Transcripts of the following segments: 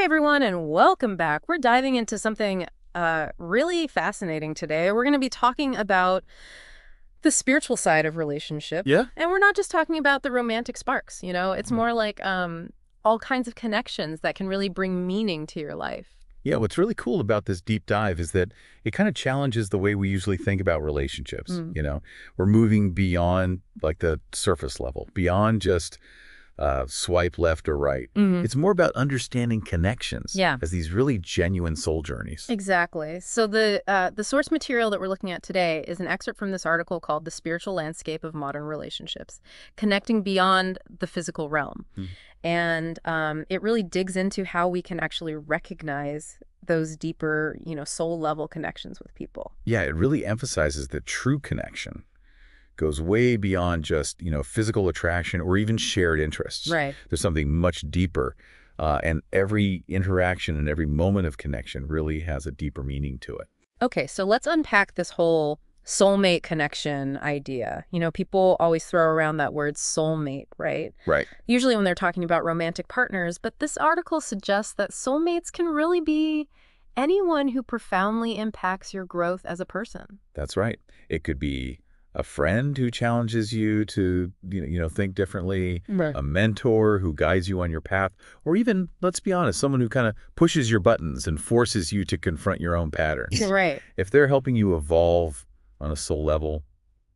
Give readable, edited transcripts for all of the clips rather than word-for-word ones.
Hi, everyone, and welcome back. We're diving into something really fascinating today. We're going to be talking about the spiritual side of relationship. Yeah? And we're not just talking about the romantic sparks, It's Mm. more like all kinds of connections that can really bring meaning to your life. Yeah, what's really cool about this deep dive is that it kind of challenges the way we usually think about relationships. Mm. We're moving beyond like the surface level, beyond just swipe left or right. Hmm. It's more about understanding connections Yeah, as these really genuine soul journeys. exactly. So the source material that we're looking at today is an excerpt from this article called "The Spiritual Landscape of Modern Relationships: Connecting Beyond the Physical Realm." Mhm. And it really digs into how we can actually recognize those deeper, soul level connections with people. Yeah, it really emphasizes that true connection goes way beyond just, physical attraction or even shared interests. Right. There's something much deeper. And every interaction and every moment of connection really has a deeper meaning to it. Okay, so let's unpack this whole soulmate connection idea. People always throw around that word soulmate, right? Right. Usually when they're talking about romantic partners, but this article suggests that soulmates can really be anyone who profoundly impacts your growth as a person. That's right. It could be a friend who challenges you to, think differently, Right. a mentor who guides you on your path, or even, let's be honest, someone who kind of pushes your buttons and forces you to confront your own patterns. Right. If they're helping you evolve on a soul level,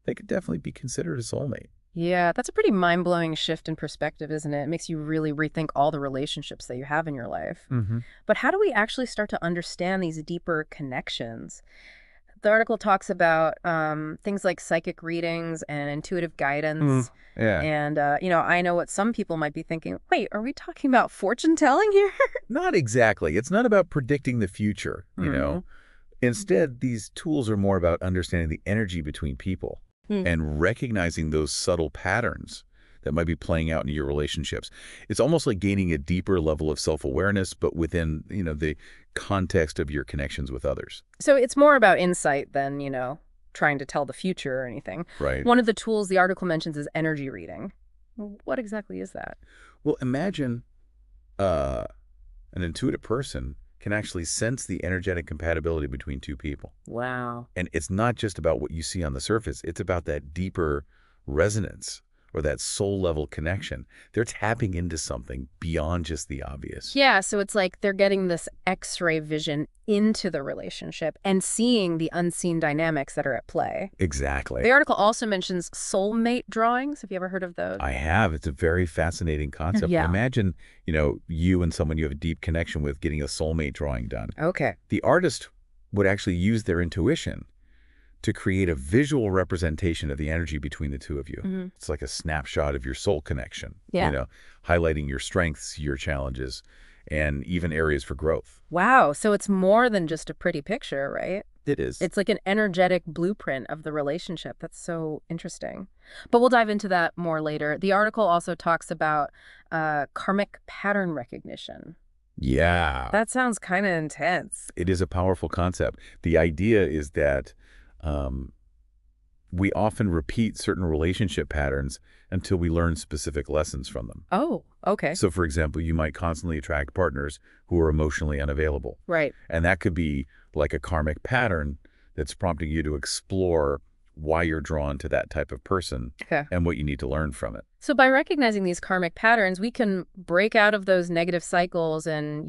they could definitely be considered a soulmate. Yeah, that's a pretty mind-blowing shift in perspective, isn't it? It makes you really rethink all the relationships that you have in your life. Hmm. But how do we actually start to understand these deeper connections? The article talks about things like psychic readings and intuitive Mm. guidance. Yeah. And, I know what some people might be thinking. Wait, are we talking about fortune telling here? Not exactly. It's not about predicting the future, Hmm. Instead, these tools are more about understanding the energy between people and recognizing those subtle patterns that might be playing out in your relationships. It's almost like gaining a deeper level of self-awareness, but within, the context of your connections with others. So it's more about insight than, trying to tell the future or anything. Right. One of the tools the article mentions is energy reading. What exactly is that? Well, imagine uh, an intuitive person can actually sense the energetic compatibility between two people. Wow. And it's not just about what you see on the surface. It's about that deeper resonance or that soul level connection. They're tapping into something beyond just the obvious. Yeah, so it's like they're getting this X-ray vision into the relationship and seeing the unseen dynamics that are at play. Exactly. The article also mentions soulmate drawings. Have you ever heard of those? I have. It's a very fascinating concept. Yeah. Imagine, you and someone you have a deep connection with getting a soulmate drawing done. Okay. The artist would actually use their intuition to create a visual representation of the energy between the two of you. Hmm. It's like a snapshot of your soul connection, Yeah. highlighting your strengths, your challenges, and even areas for growth. Wow, so it's more than just a pretty picture, right? It is. It's like an energetic blueprint of the relationship. That's so interesting. But we'll dive into that more later. The article also talks about karmic pattern recognition. Yeah, That sounds kind of intense. it is a powerful concept. The idea is that um, we often repeat certain relationship patterns until we learn specific lessons from them. Oh, okay. So, for example, you might constantly attract partners who are emotionally unavailable. Right. And that could be like a karmic pattern that's prompting you to explore why you're drawn to that type of person Okay. and what you need to learn from it. So by recognizing these karmic patterns, we can break out of those negative cycles and,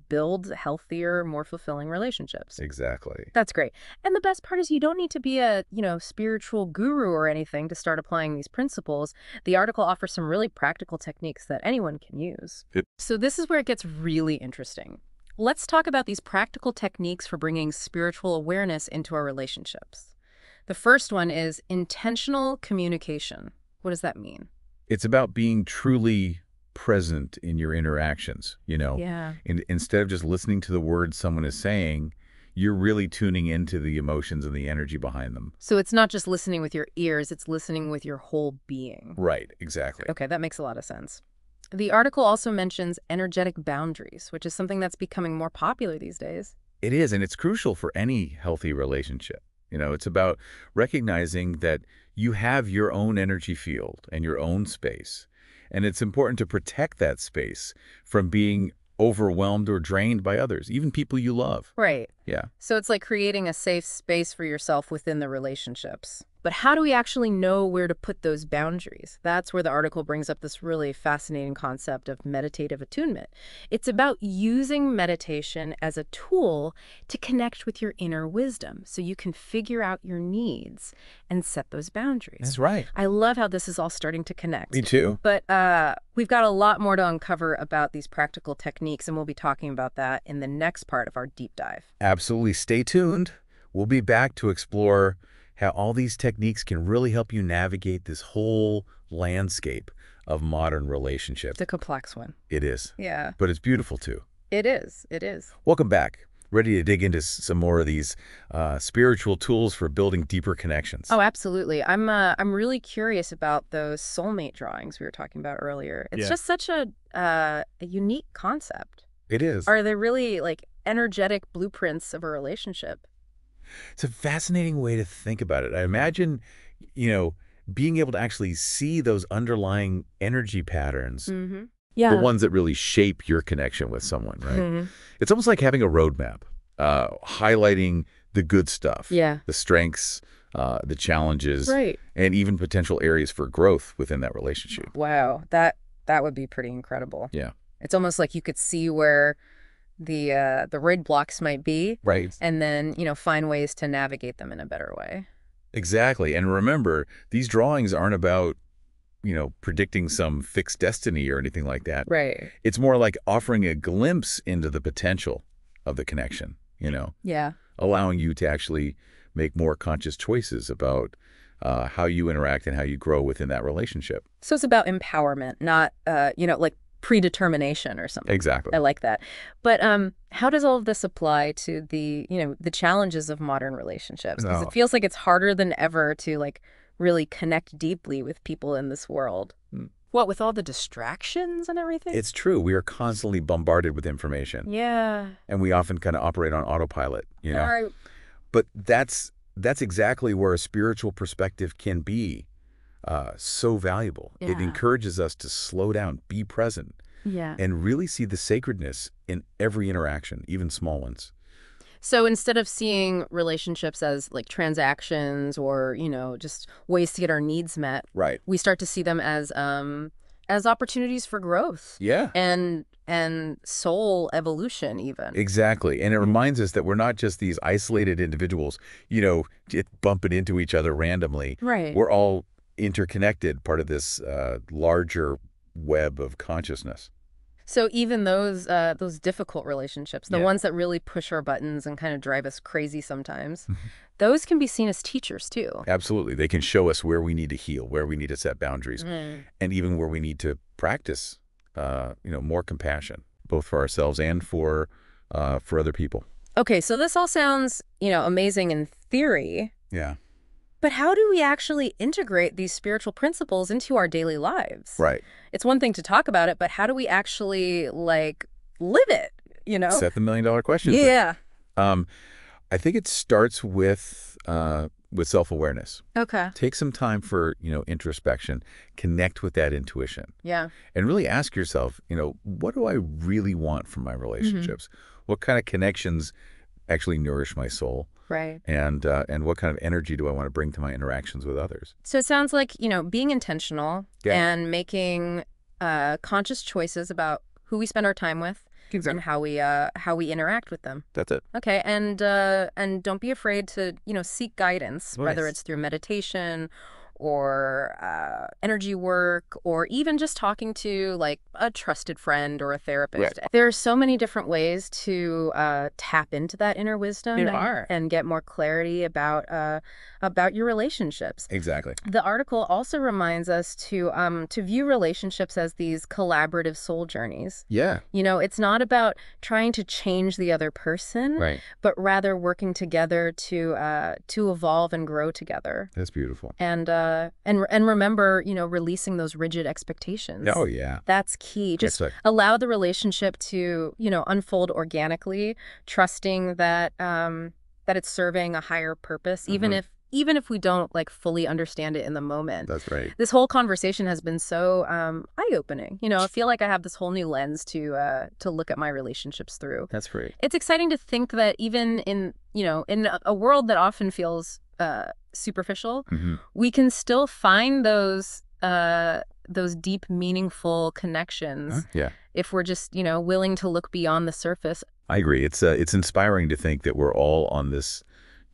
build healthier, more fulfilling relationships. Exactly. That's great. And the best part is you don't need to be a, spiritual guru or anything to start applying these principles. The article offers some really practical techniques that anyone can use. So this is where it gets really interesting. Let's talk about these practical techniques for bringing spiritual awareness into our relationships. The first one is intentional communication. What does that mean? It's about being truly present in your interactions, Yeah. Instead of just listening to the words someone is saying, you're really tuning into the emotions and the energy behind them. So it's not just listening with your ears, it's listening with your whole being. Right, exactly. Okay, that makes a lot of sense. The article also mentions energetic boundaries, which is something that's becoming more popular these days. It is, and it's crucial for any healthy relationship. It's about recognizing that you have your own energy field and your own space. And it's important to protect that space from being overwhelmed or drained by others, even people you love. Right. Yeah. So it's like creating a safe space for yourself within the relationships. But how do we actually know where to put those boundaries? That's where the article brings up this really fascinating concept of meditative attunement. It's about using meditation as a tool to connect with your inner wisdom so you can figure out your needs and set those boundaries. That's right. I love how this is all starting to connect. Me too. But we've got a lot more to uncover about these practical techniques, and we'll be talking about that in the next part of our deep dive. Absolutely. Stay tuned. We'll be back to explore how all these techniques can really help you navigate this whole landscape of modern relationships. It's a complex one. It is. Yeah. But it's beautiful, too. It is. It is. Welcome back. Ready to dig into some more of these spiritual tools for building deeper connections. Oh, absolutely. I'm really curious about those soulmate drawings we were talking about earlier. It's just such a unique concept. It is. Are they really like energetic blueprints of a relationship? It's a fascinating way to think about it. I imagine, being able to actually see those underlying energy patterns, Yeah. the ones that really shape your connection with someone, right? It's almost like having a roadmap, highlighting the good stuff, Yeah. the strengths, the challenges, Right. and even potential areas for growth within that relationship. Wow. That would be pretty incredible. Yeah. It's almost like you could see where the roadblocks might be, Right. and then, find ways to navigate them in a better way. Exactly. And remember, these drawings aren't about, predicting some fixed destiny or anything like that. Right. It's more like offering a glimpse into the potential of the connection, Yeah. allowing you to actually make more conscious choices about how you interact and how you grow within that relationship. So it's about empowerment, not, like predetermination or something. Exactly. I like that. But how does all of this apply to the, the challenges of modern relationships? Because Oh. it feels like it's harder than ever to like really connect deeply with people in this world. What, with all the distractions and everything? It's true. We are constantly bombarded with information. Yeah. And we often kind of operate on autopilot, All right. But that's exactly where a spiritual perspective can be so valuable. It Yeah. encourages us to slow down, be present, Yeah. and really see the sacredness in every interaction, even small ones. So instead of seeing relationships as like transactions or, just ways to get our needs met, Right. we start to see them as opportunities for growth. Yeah. And soul evolution even. Exactly. And it reminds us that we're not just these isolated individuals, just bumping into each other randomly. Right. We're all interconnected, part of this larger web of consciousness. So even those difficult relationships, the ones that really push our buttons and kind of drive us crazy sometimes, those can be seen as teachers too. Absolutely. They can show us where we need to heal, where we need to set boundaries, and even where we need to practice, more compassion, both for ourselves and for other people. Okay, so this all sounds, amazing in theory. Yeah. But how do we actually integrate these spiritual principles into our daily lives? Right. It's one thing to talk about it, but how do we actually, like, live it, Set the million-dollar question. Yeah. I think it starts with self-awareness. Okay. Take some time for, introspection, connect with that intuition, Yeah. and really ask yourself, what do I really want from my relationships? What kind of connections actually nourish my soul? Right. And what kind of energy do I want to bring to my interactions with others? So it sounds like, being intentional Yeah. and making conscious choices about who we spend our time with and how we interact with them. That's it. Okay, and don't be afraid to, seek guidance, whether it's through meditation or energy work, or even just talking to like a trusted friend or a therapist. Right. There are so many different ways to tap into that inner wisdom and get more clarity about your relationships. Exactly. The article also reminds us to view relationships as these collaborative soul journeys. Yeah. It's not about trying to change the other person, Right. but rather working together to evolve and grow together. That's beautiful. And remember, releasing those rigid expectations. Oh, yeah. That's key. Just That's allow the relationship to, unfold organically, trusting that that it's serving a higher purpose, even if even if we don't like fully understand it in the moment. That's right. This whole conversation has been so eye-opening. I feel like I have this whole new lens to look at my relationships through. That's great. It's exciting to think that even in a world that often feels superficial, we can still find those deep, meaningful connections if we're just, willing to look beyond the surface. I agree. It's inspiring to think that we're all on this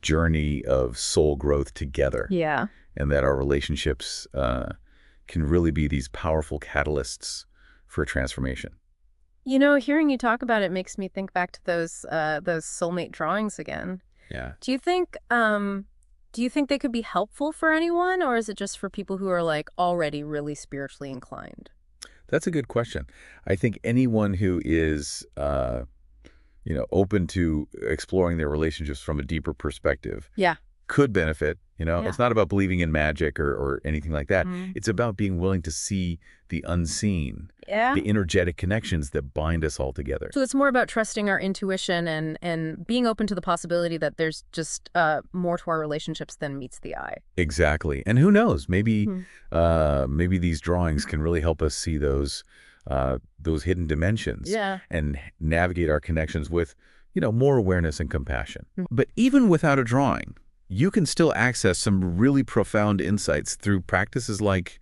journey of soul growth together. Yeah. And that our relationships can really be these powerful catalysts for transformation. Hearing you talk about it makes me think back to those soulmate drawings again. Yeah. Do you think they could be helpful for anyone, or is it just for people who are like already really spiritually inclined? That's a good question. I think anyone who is open to exploring their relationships from a deeper perspective could benefit. It's not about believing in magic or anything like that. It's about being willing to see the unseen, the energetic connections that bind us all together. So it's more about trusting our intuition and being open to the possibility that there's just more to our relationships than meets the eye. Exactly. And who knows, maybe these drawings can really help us see those hidden dimensions and navigate our connections with, more awareness and compassion. But even without a drawing, you can still access some really profound insights through practices like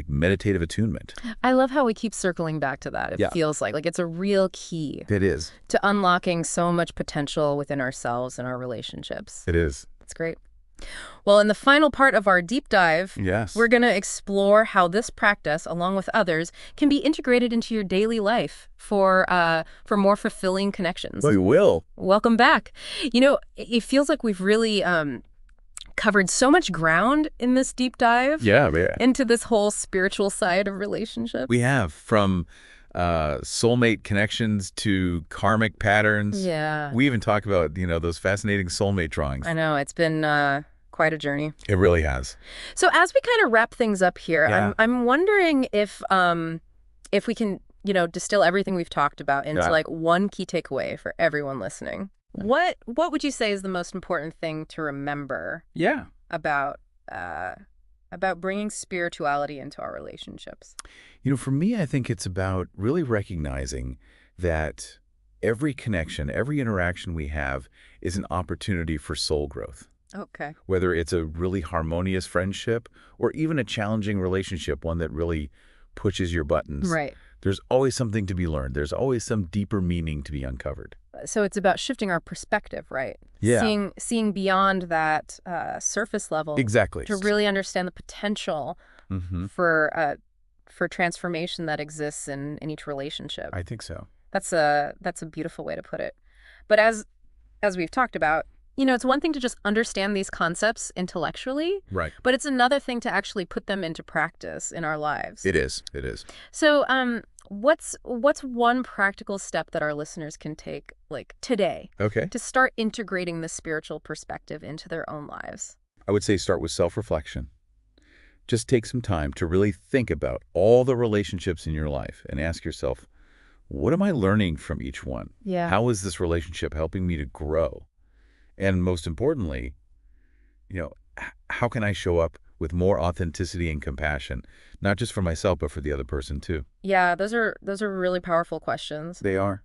meditative attunement. I love how we keep circling back to that. It feels like it's a real key. It is. To unlocking so much potential within ourselves and our relationships. It is. That's great. Well, in the final part of our deep dive, we're going to explore how this practice, along with others, can be integrated into your daily life for more fulfilling connections. We will. Welcome back. It feels like we've really covered so much ground in this deep dive into this whole spiritual side of relationships. We have, from soulmate connections to karmic patterns. Yeah. We even talk about, those fascinating soulmate drawings. I know. It's been quite a journey. It really has. So as we kind of wrap things up here, I'm wondering if we can, distill everything we've talked about into like one key takeaway for everyone listening. What would you say is the most important thing to remember about bringing spirituality into our relationships? For me, I think it's about really recognizing that every connection, every interaction we have is an opportunity for soul growth. Okay. Whether it's a really harmonious friendship or even a challenging relationship, one that really pushes your buttons. Right. There's always something to be learned. There's always some deeper meaning to be uncovered. So it's about shifting our perspective, right? Yeah. Seeing beyond that surface level. Exactly. To really understand the potential for transformation that exists in each relationship. I think so. That's a beautiful way to put it. But as we've talked about, it's one thing to just understand these concepts intellectually. Right. But it's another thing to actually put them into practice in our lives. It is. It is. So what's one practical step that our listeners can take today to start integrating the spiritual perspective into their own lives? I would say start with self-reflection. Just take some time to really think about all the relationships in your life and ask yourself, what am I learning from each one? Yeah. How is this relationship helping me to grow? And most importantly, how can I show up with more authenticity and compassion, not just for myself, but for the other person too? Yeah, those are really powerful questions. They are.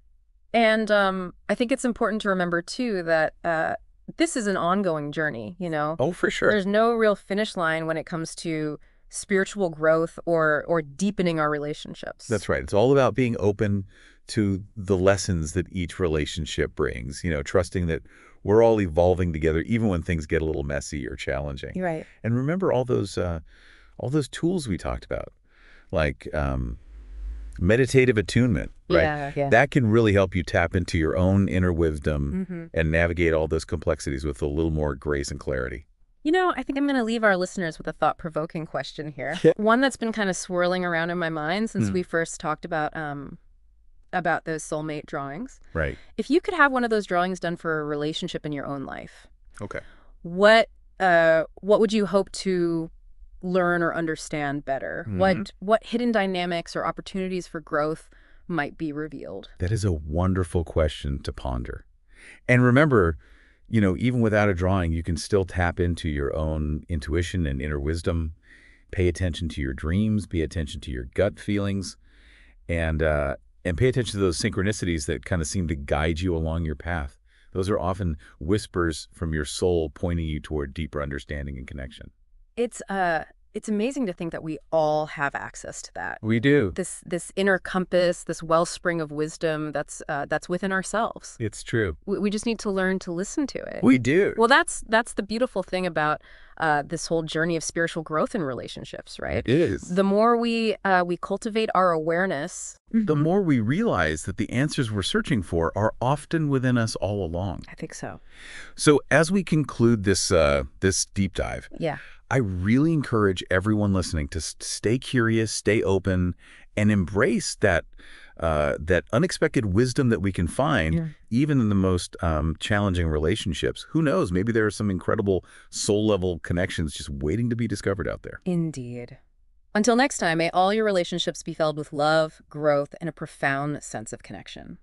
And I think it's important to remember too that this is an ongoing journey, Oh, for sure. There's no real finish line when it comes to spiritual growth or deepening our relationships. That's right. It's all about being open to the lessons that each relationship brings, trusting that we're all evolving together, even when things get a little messy or challenging. Right. And remember all those tools we talked about, like meditative attunement, right? Yeah. That can really help you tap into your own inner wisdom and navigate all those complexities with a little more grace and clarity. I think I'm going to leave our listeners with a thought-provoking question here. One that's been kind of swirling around in my mind since we first talked about those soulmate drawings. Right. If you could have one of those drawings done for a relationship in your own life, okay, what would you hope to learn or understand better? What hidden dynamics or opportunities for growth might be revealed? That is a wonderful question to ponder. And remember, Even without a drawing, you can still tap into your own intuition and inner wisdom. Pay attention to your dreams, pay attention to your gut feelings, and pay attention to those synchronicities that kind of seem to guide you along your path. Those are often whispers from your soul pointing you toward deeper understanding and connection. It's amazing to think that we all have access to that. We do. This inner compass, this wellspring of wisdom that's within ourselves. It's true. We just need to learn to listen to it. We do. Well, that's the beautiful thing about this whole journey of spiritual growth in relationships, right? It is. The more we cultivate our awareness, the more we realize that the answers we're searching for are often within us all along. I think so. So as we conclude this deep dive, Yeah. I really encourage everyone listening to stay curious, stay open, and embrace that unexpected wisdom that we can find, even in the most challenging relationships. Who knows? Maybe there are some incredible soul-level connections just waiting to be discovered out there. Indeed. Until next time, may all your relationships be filled with love, growth, and a profound sense of connection.